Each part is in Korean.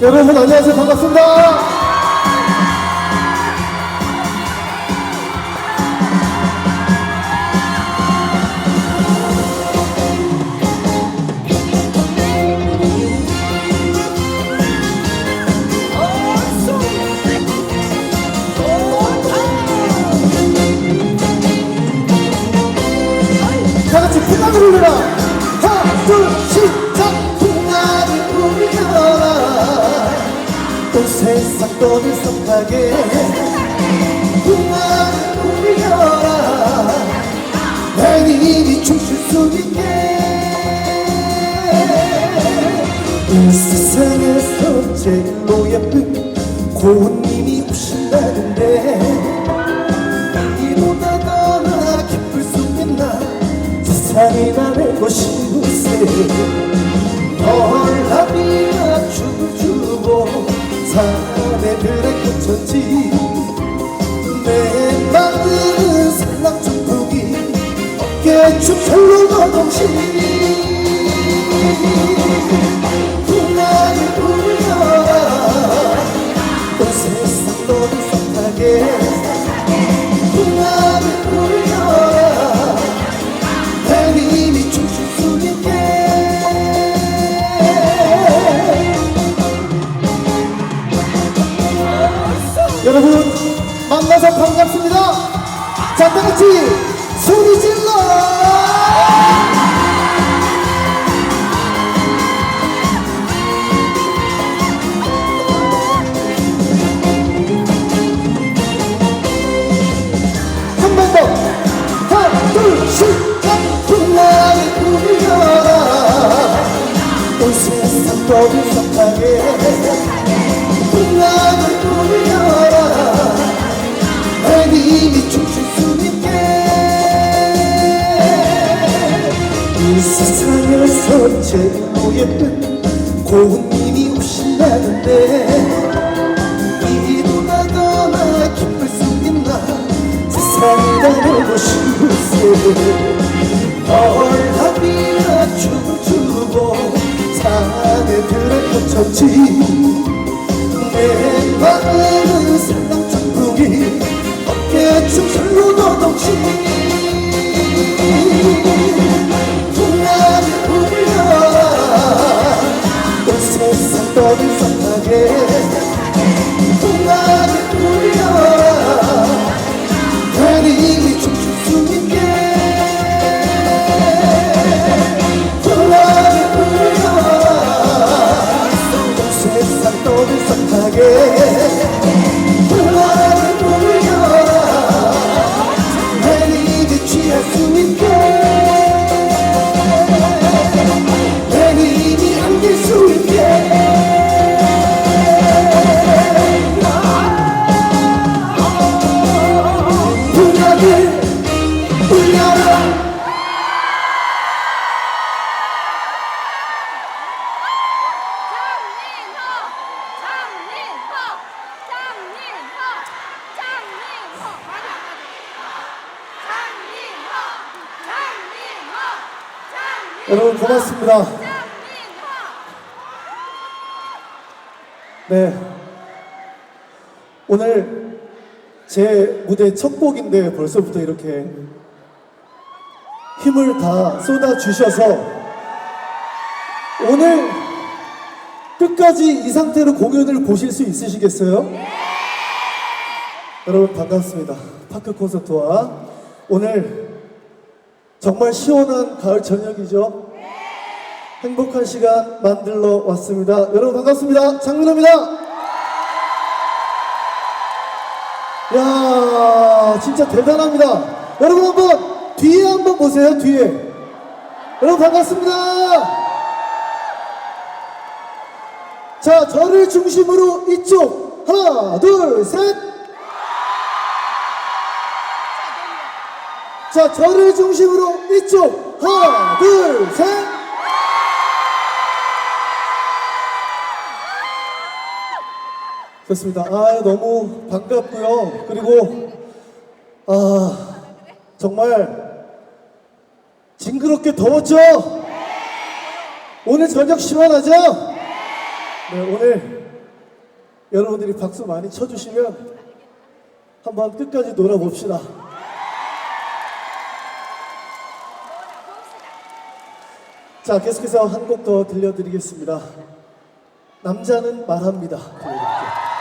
여러분 안녕하세요. 반갑습니다. 다같이 풍악을 울려라. 하나 둘 시작. 풍악을 울려라. 온 세상 떠들썩하게 풍악을 울려라. 날 이리 춤출 수 있게. 이 세상에서 제일로 예쁜 고운님이 오신다는데 이보다 더 기쁠 수 있나. 세상이 나를 보시우세. 널라비가 춤을 추고 사내들의 꽃천지. 내 마음은 살랑춤풍이 어깨춤 절로 너동시. 풍악을 울려라. 온 세상 떠들썩하게 풍악을 울려라. 날 이미 춤출 수 있게. 여러분 만나서 반갑습니다. 자, 다같이 소리 질러. 한 번 더. 하나 둘 시작. 풍악을 울려라. 온 세상 떠들썩하게 풍악을 울려라. 날 이미 춤출 수 있게. 이 세상에서 제일로 예쁜 고운님이 오신다는데 이보다 더 나 기쁠 수 있나. 세상이 나를 보시우세. 널라비가 춤을 추고 사내들의 꽃천지. 내 마음은 살랑춤풍이 어깨춤 절로 너동시. 풍악을 울려라. 온 세상 떠들썩하게 풍악을 울려라. 날 이미 춤출 수 있게. 풍악을 울려라. 온 세상 떠들썩하게 풍악을 울려라. 날 이미 취할 수 있게. 날 이미 안길 수 있게. 풍악을 울려라. 여러분 고맙습니다. 네, 오늘 제 무대 첫 곡인데 벌써부터 이렇게 힘을 다 쏟아주셔서 오늘 끝까지 이 상태로 공연을 보실 수 있으시겠어요? 여러분 반갑습니다. 파크 콘서트와 오늘 정말 시원한 가을 저녁이죠? 행복한 시간 만들러 왔습니다. 여러분 반갑습니다. 장민호입니다. 야, 진짜 대단합니다. 여러분 한번 뒤에 한번 보세요. 뒤에. 여러분 반갑습니다. 자, 저를 중심으로 이쪽 하나 둘 셋. 자, 저를 중심으로 이쪽 하나 둘 셋. 좋습니다. 너무 반갑고요. 그리고 정말 징그럽게 더웠죠? 오늘 저녁 시원하죠? 네, 오늘 여러분들이 박수 많이 쳐주시면 한번 끝까지 놀아봅시다. 자, 계속해서 한 곡 더 들려드리겠습니다. 남자는 말합니다. 들려드릴게요.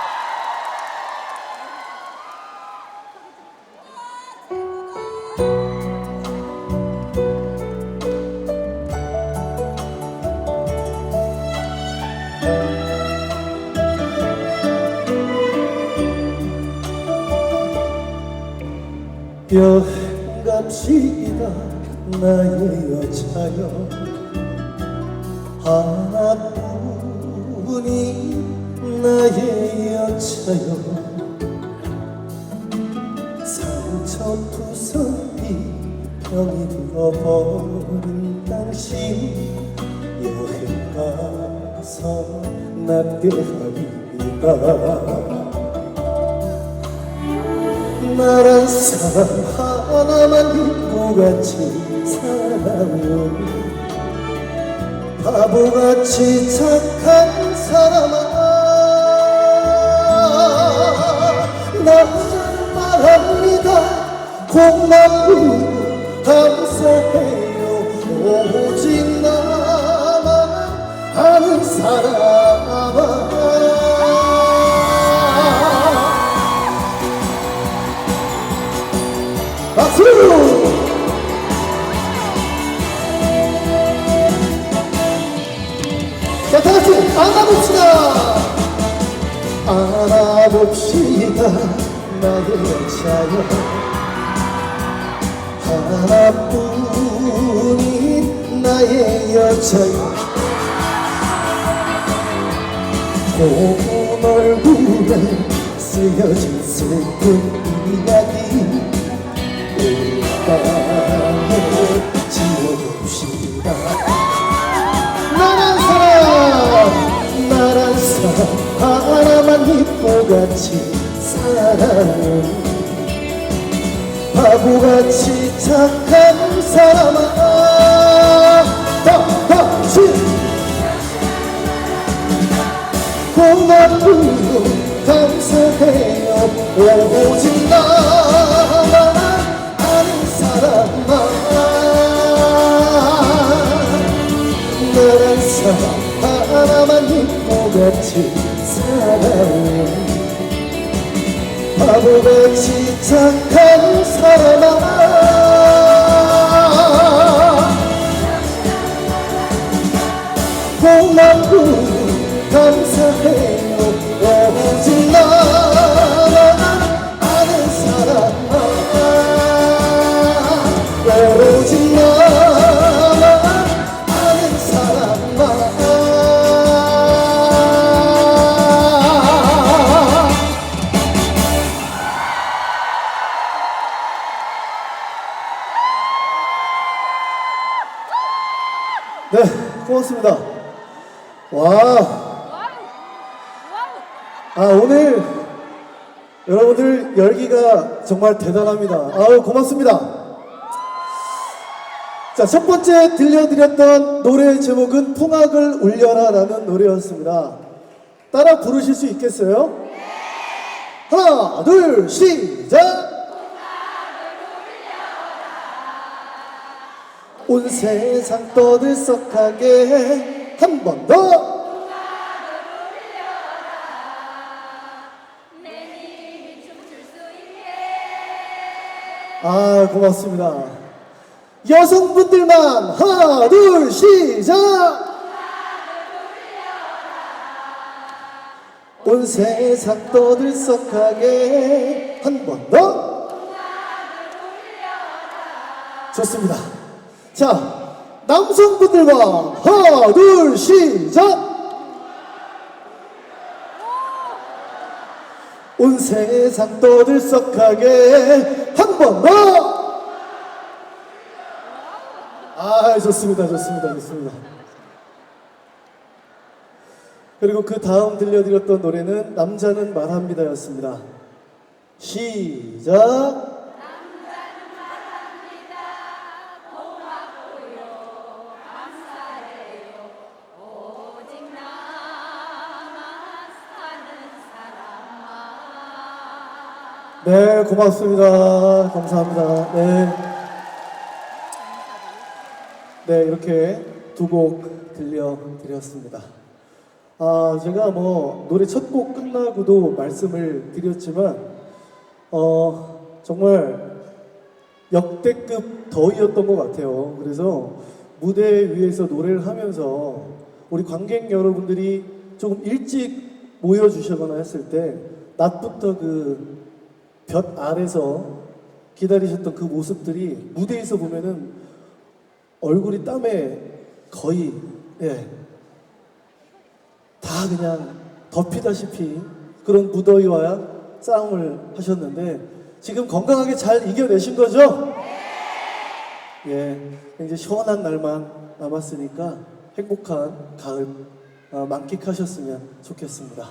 여행 갑시다 나의 여자여 하나뿐인 나의 여자여 상처투성이 병이 들어버린 당신 여행 가서 낫게 하리라 나란 사람 하나만 믿고 같이 사랑은 바보같이 착한 사람아 남자는 말합니다 고맙고 감사해요 오직 나만 아는 사람아 박수! 자, 다같이 안아봅시다. 안아봅시다. 나의 여자여 하나뿐인 나의 여자여 고운 얼굴에 쓰여진 슬픈 이야기 밤에 지워봅시다. 나란 사람 하나만 믿고 같이 사랑은 바보같이 착한 사람아 다같이 고맙고 감사해요 오직 나만 아는 사람아 나란 사람 하나만 믿고 같이 사랑해 바보같이 착한 사람아 고맙고 감사해요 오직 나만 아는 사람아 오직 나만 아는 사람아 네, 고맙습니다. 와. 오늘 여러분들 열기가 정말 대단합니다. 아유, 고맙습니다. 자, 첫 번째 들려드렸던 노래 제목은 풍악을 울려라 라는 노래였습니다. 따라 부르실 수 있겠어요? 하나, 둘, 시작! 온 세상 떠들썩하게 한 번 더! 아, 고맙습니다. 여성분들만 하나, 둘, 시작! 온 세상 떠들썩하게 한 번 더! 좋습니다. 자, 남성분들만 하나, 둘, 시작! 온 세상 떠들썩하게 한 번 더! 아, 좋습니다. 그리고 그 다음 들려드렸던 노래는 남자는 말합니다 였습니다. 시작! 네, 고맙습니다. 감사합니다. 네. 네, 이렇게 두 곡 들려드렸습니다. 제가 뭐 노래 첫 곡 끝나고도 말씀을 드렸지만, 정말 역대급 더위였던 것 같아요. 그래서 무대 위에서 노래를 하면서 우리 관객 여러분들이 조금 일찍 모여주시거나 했을 때 낮부터 그 볕 아래서 기다리셨던 그 모습들이 무대에서 보면은 얼굴이 땀에 거의 다 그냥 덮이다시피 그런 무더위와 싸움을 하셨는데 지금 건강하게 잘 이겨내신 거죠? 예, 이제 시원한 날만 남았으니까 행복한 가을 만끽하셨으면 좋겠습니다.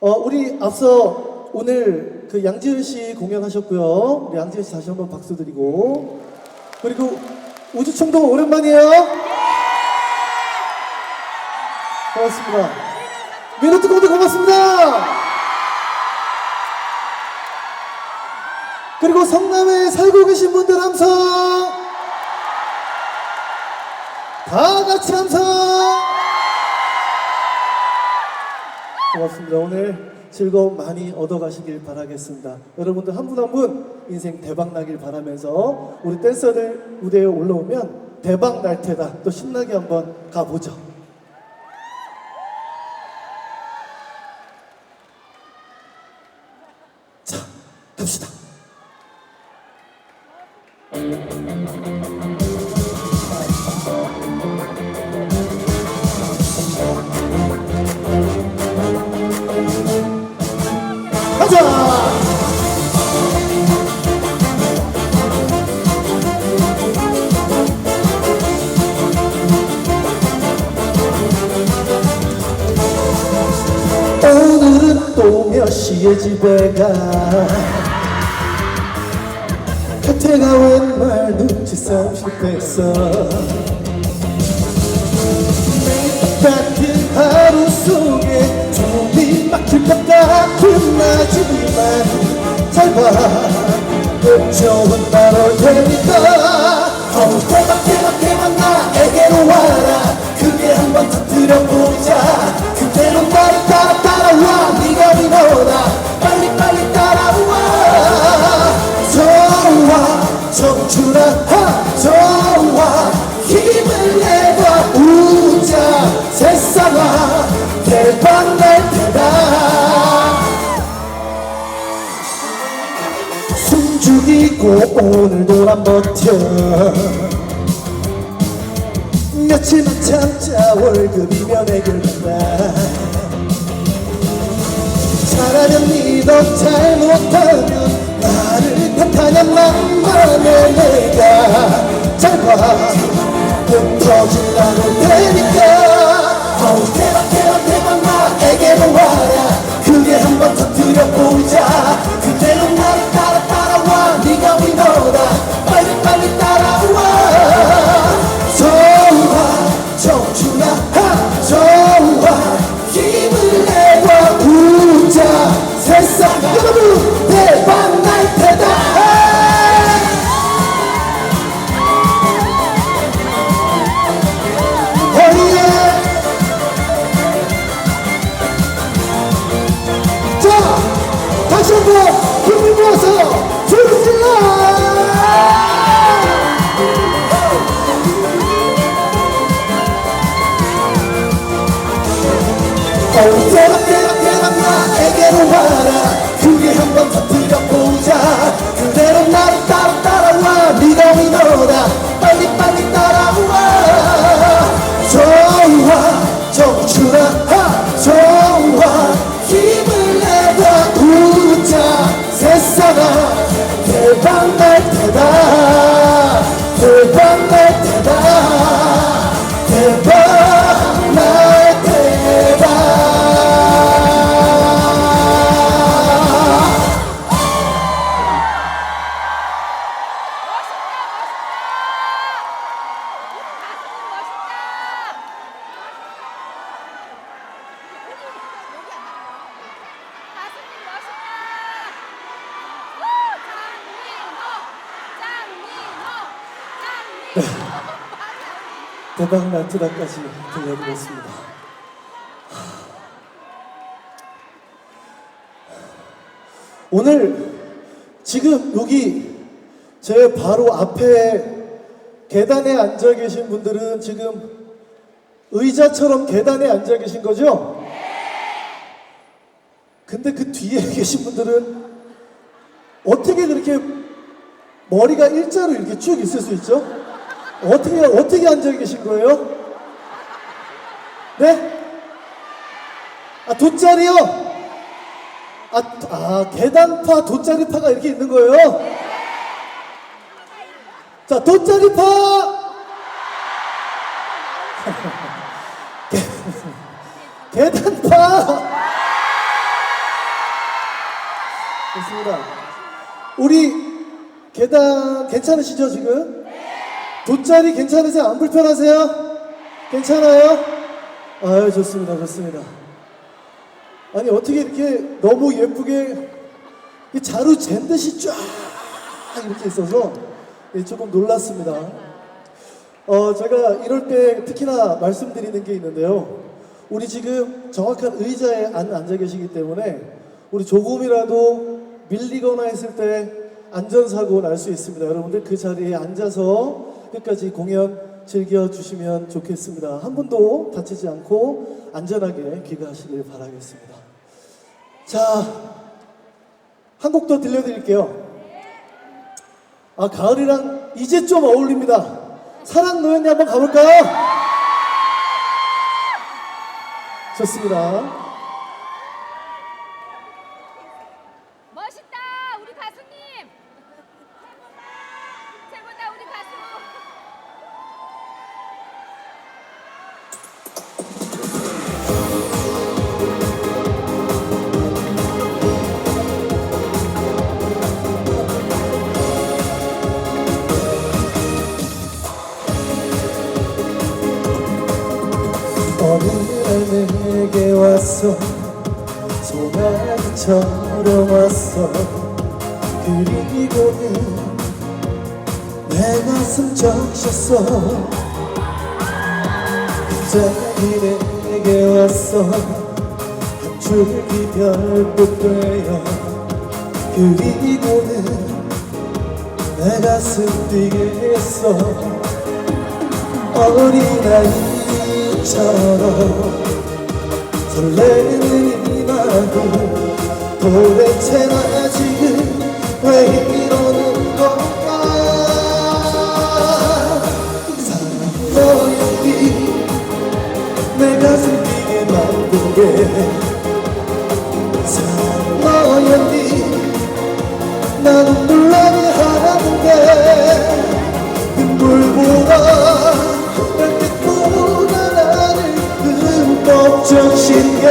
우리 앞서 오늘 그 양지은 씨 공연하셨고요. 우리 양지은 씨 다시 한번 박수 드리고, 그리고 우주총동 오랜만이에요. 고맙습니다. 미노트 공도 고맙습니다. 그리고 성남에 살고 계신 분들 함성, 다 같이 함성. 고맙습니다. 오늘 즐거움 많이 얻어가시길 바라겠습니다. 여러분들 한 분 한 분 인생 대박 나길 바라면서 우리 댄서들 무대에 올라오면 대박 날 테다. 또 신나게 한번 가보죠. 자, 갑시다. 가자! 오늘은 또 몇 시에 집에 가? 혜태가 웬 말 눈치 싸움 실패했어. 매일 같은 하루 속에 숨이 막힐 것 같은 나지만 잘 봐, 꼭 좋은 날 올 테니까. 대박 대박 대박 나에게로 와라. 크게 한번 터뜨려보자. 그대로 나를 따라와. 네가 위로다. 빨리 빨리 따라와. 좋아 청춘아 좋아. 힘을 내봐 우자. 세상아 대박 날 테다. 숨죽이고 오늘도 난 버텨. 며칠만 참자. 월급이면 해결된다. 잘하면 믿어. 잘못하면 나를 탓하냐. 만만해 내가. 잘봐 꼭 터질 나올 테니까. 대박 대박 대박 나에게로 와라. 크게 한번 터뜨려보자. 그대로 나를 따라와. 네가 위너다. 빨리 빨리 따라와. 좋아 청춘아 좋아. 힘을 내봐 우자. 세상 여러분 대박 날 테다. 자, 다시 한번 대박 나트라까지 들려드렸습니다. 오늘 지금 여기 제 바로 앞에 계단에 앉아 계신 분들은 지금 의자처럼 계단에 앉아 계신 거죠? 근데 그 뒤에 계신 분들은 어떻게 그렇게 머리가 일자로 이렇게 쭉 있을 수 있죠? 어떻게 앉아 계신 거예요? 네? 아, 돗자리요? 계단파, 돗자리파가 이렇게 있는 거예요? 자, 돗자리파! 계단파! 좋습니다. 우리 계단 괜찮으시죠, 지금? 돗자리 괜찮으세요? 안 불편하세요? 괜찮아요? 아유, 좋습니다, 좋습니다. 아니, 어떻게 이렇게 너무 예쁘게 자루 잰 듯이 쫙 이렇게 있어서 조금 놀랐습니다. 제가 이럴 때 특히나 말씀드리는 게 있는데요. 우리 지금 정확한 의자에 앉아 계시기 때문에 우리 조금이라도 밀리거나 했을 때 안전사고 날 수 있습니다. 여러분들 그 자리에 앉아서 끝까지 공연 즐겨주시면 좋겠습니다. 한 분도 다치지 않고 안전하게 귀가하시길 바라겠습니다. 자, 한 곡 더 들려드릴게요. 가을이랑 이제 좀 어울립니다. 사랑 노연이 한번 가볼까요? 좋습니다. 멋있다, 우리 가수님. 최고다, 우리 가수. 어느 날 내게 왔어 소나기처럼 왔어 그리고는 내 가슴 적셨어 갑자기 내게 왔어 한 줄기 별빛 되어 그리고는 내 가슴 뛰게 했어 어린아이 처럼 설레는 이 마음 도대체 나 지금 왜 이러는 걸까 사랑 너였니 내 가슴 뛰게 만든 게 사랑 너였니 나 눈물 나게 하는 게 눈물보다 정신 게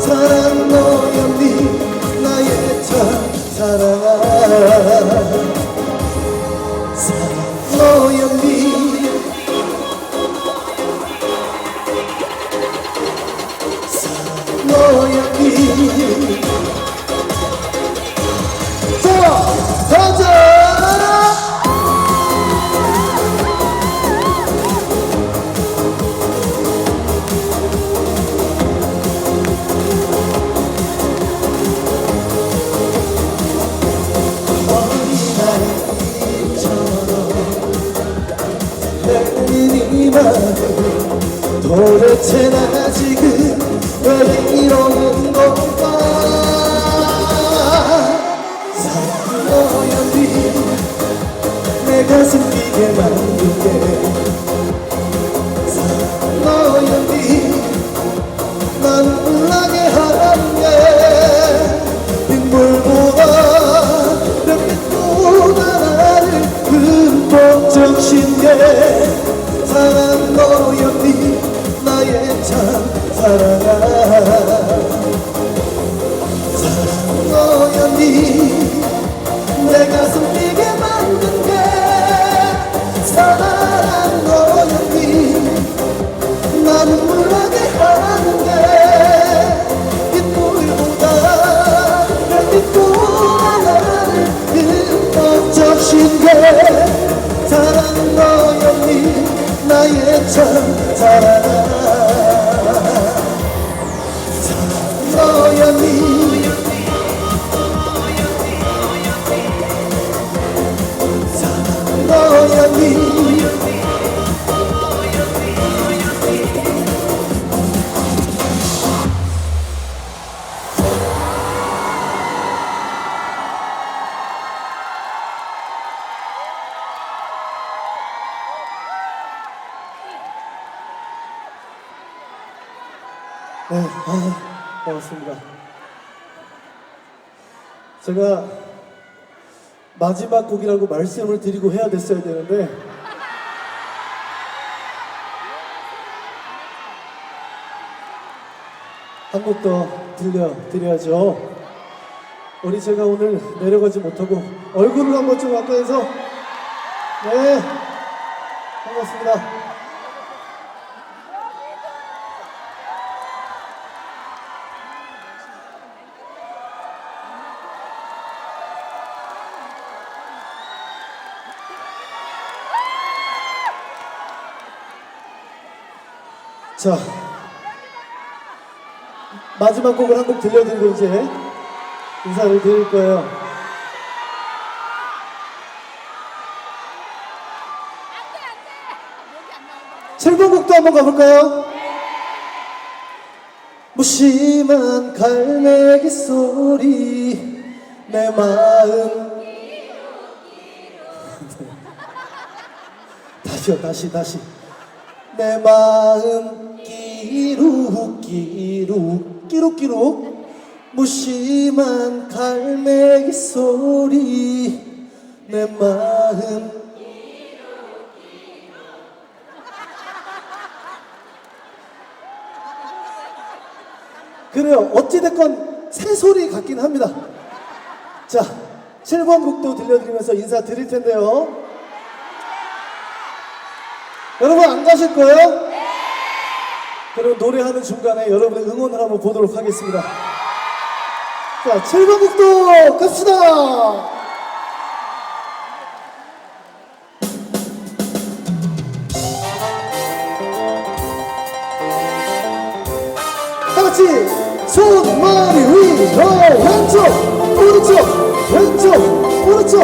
사랑 너였니 나의 참 사랑아 사랑 너였니 사랑 너였니 자, 가자 도대체 나 지금 왜 이러는 걸까 사랑 너였니 내 가슴 뛰게 만든 게 사랑 너였니 나 눈물 나게 하는 게 빗물보다 별빛보다 나를 흠뻑 적신 게 사랑 너였니 나의 참 사랑아 사랑 너였니 내 가슴 뛰게 만든 게 사랑 너였니 나 눈물 나게 하는 게 빗물보다 별빛보다 나를 흠뻑 적신 게 사랑 너 나의 첫사랑 너야 니 사랑 너야 니 네, 고맙습니다. 제가 마지막 곡이라고 말씀을 드리고 해야 됐어야 되는데 한 곡 더 들려드려야죠. 우리 제가 오늘 내려가지 못하고 얼굴을 한번 좀 가까이서 네, 반갑습니다. 자, 마지막 곡을 한 곡 들려드리고 이제 인사를 드릴 거예요. 안돼. 7번 곡도 한번 가볼까요? 무심한 갈매기 소리 내 마음 다시 내 마음 끼룩끼룩 무심한 갈매기 소리 내 마음 그래요. 어찌됐건 새소리 같긴 합니다. 자, 7번 곡도 들려드리면서 인사 드릴 텐데요. 여러분 안 가실 거예요? 그럼 노래하는 중간에 여러분의 응원을 한번 보도록 하겠습니다. 자, 7번 곡도 갑시다! 다 같이 손, 머리 위로 왼쪽, 오른쪽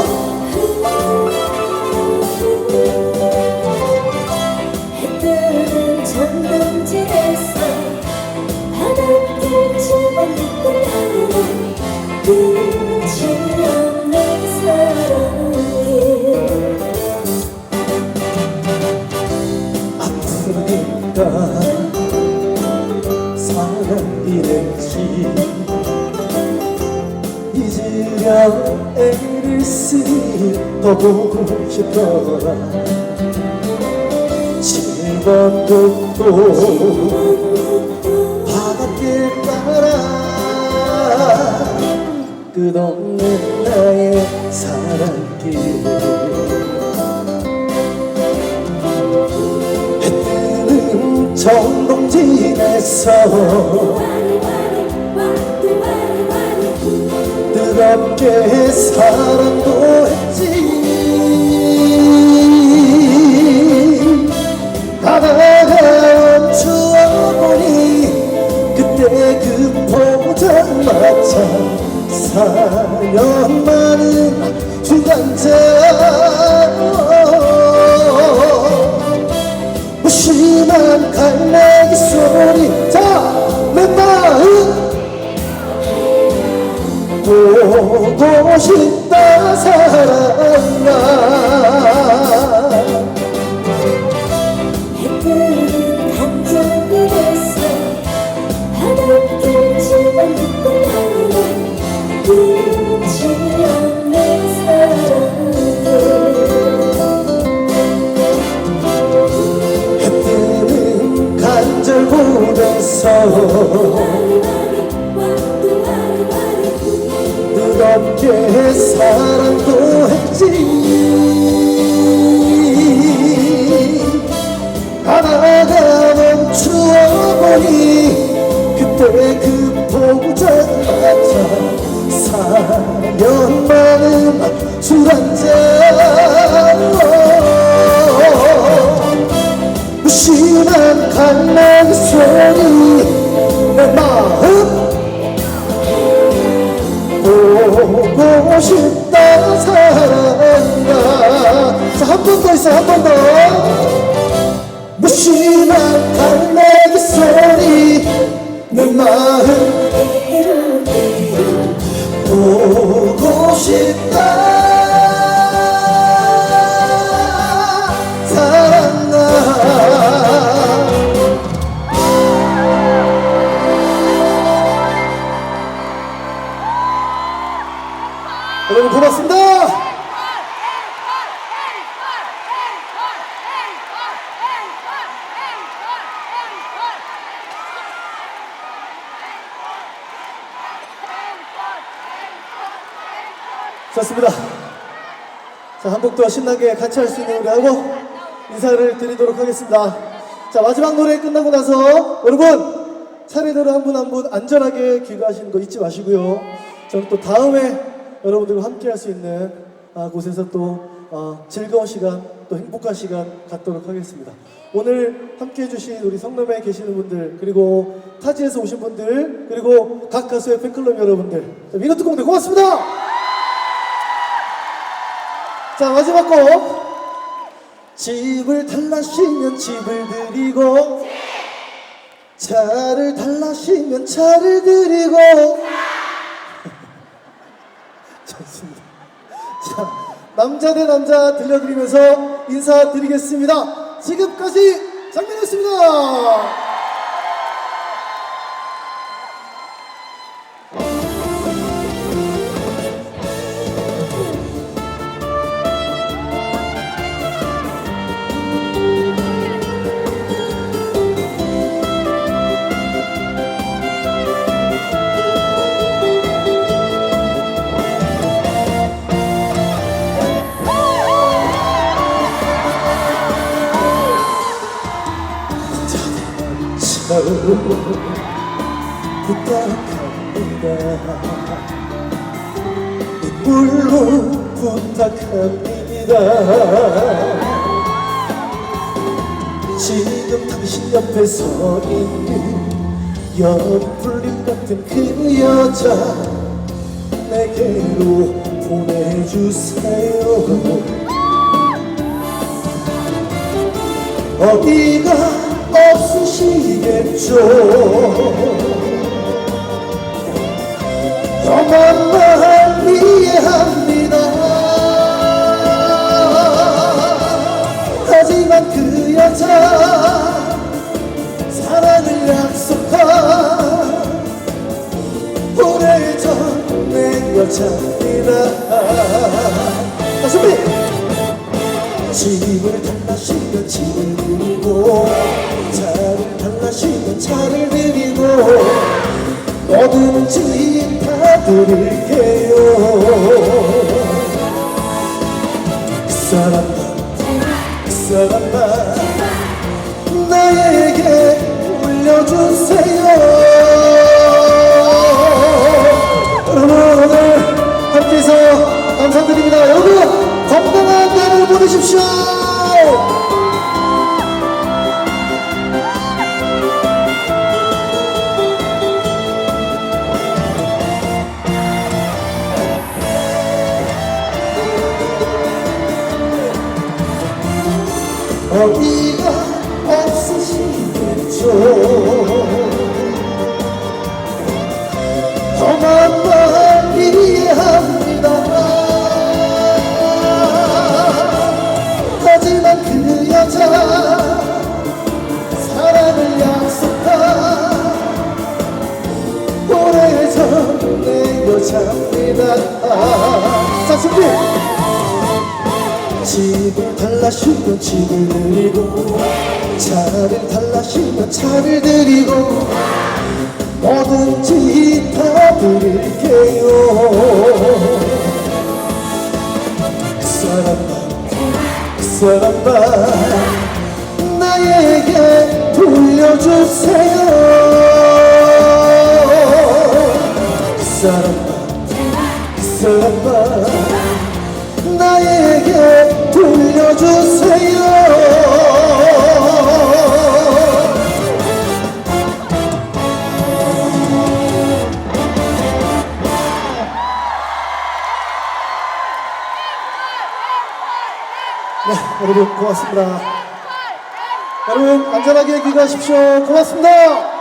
해뜨는 전동지에서 바닷길 주변 하는 끝이 없는 사랑이 아프니까 사랑이랬지 잊으려 애를 쓰니 더 보고 싶더라 7번 곡도 바닷길 따라 끝없는 나의 사랑길 해뜨는 전동진에서 뜨겁게 사랑도 했지 가다가 멈추어보니 그때 그 포장마차 4년 만은 주간자 무심한 갈매기 소리 자 내 마음 보고 싶다 사랑아 해뜨는 한정길에서 바닷길 주변 하는 끝이 없는 사랑들 해뜨는 간절고에서 뜨겁게 사랑도 했지 가다가 멈추어보니 그때 그 포장마차 4년 만은 술 한잔 싶다 사랑아. 자, 한 번 더 있어요. 한 번 더. 무심한 달래기 소리 내 마음 보고 싶다 사랑아. 여러분 고맙습니다. 좋습니다. 자, 한복도 신나게 같이 할 수 있는 우리 하고 인사를 드리도록 하겠습니다. 자, 마지막 노래 끝나고 나서 여러분 차례대로 한 분 한 분 안전하게 귀가하시는 거 잊지 마시고요. 저는 또 다음에 여러분들과 함께 할 수 있는 곳에서 또 즐거운 시간, 또 행복한 시간 갖도록 하겠습니다. 오늘 함께 해주신 우리 성남에 계시는 분들, 그리고 타지에서 오신 분들, 그리고 각 가수의 팬클럽 여러분들, 민호특공대 고맙습니다. 자, 마지막 곡. 집을 달라시면 집을 드리고, 차를 달라시면 차를 드리고. 좋습니다. 자, 남자 대 남자 들려드리면서 인사드리겠습니다. 지금까지 장민호였습니다. 부탁합니다. 눈물로 부탁합니다. 지금 당신 옆에 서 있는 연풀림 같은 그 여자 내게로 보내주세요. 어디가 없으시겠죠. 험한 마음 이해합니다. 하지만 그 여자 사랑을 약속한 오래전 내 여자입니다. 자, 준비! 집을 달라시면 집을 드리고, 차를 달라시면 차를 드리고, 뭐든지 다 드릴게요. 그 사람만 나에게 물려주세요. 여러분 오늘 함께해서 감사드립니다. 여러분 건강한 날을 보내십시오. 어디가 없으시겠죠. 험한 마음 이해합니다. 하지만 그 여자 사랑을 약속한 오래전 내 여자입니다. 자, 준비! 집을 달라시면 집을 드리고, 차를 달라시면 차를 드리고, 뭐든지 다 드릴게요. 그 사람만 나에게 돌려주세요. 그 사람만 나에게 돌려주세요. 여러분 고맙습니다. 여러분 안전하게 귀가하십시오. 고맙습니다.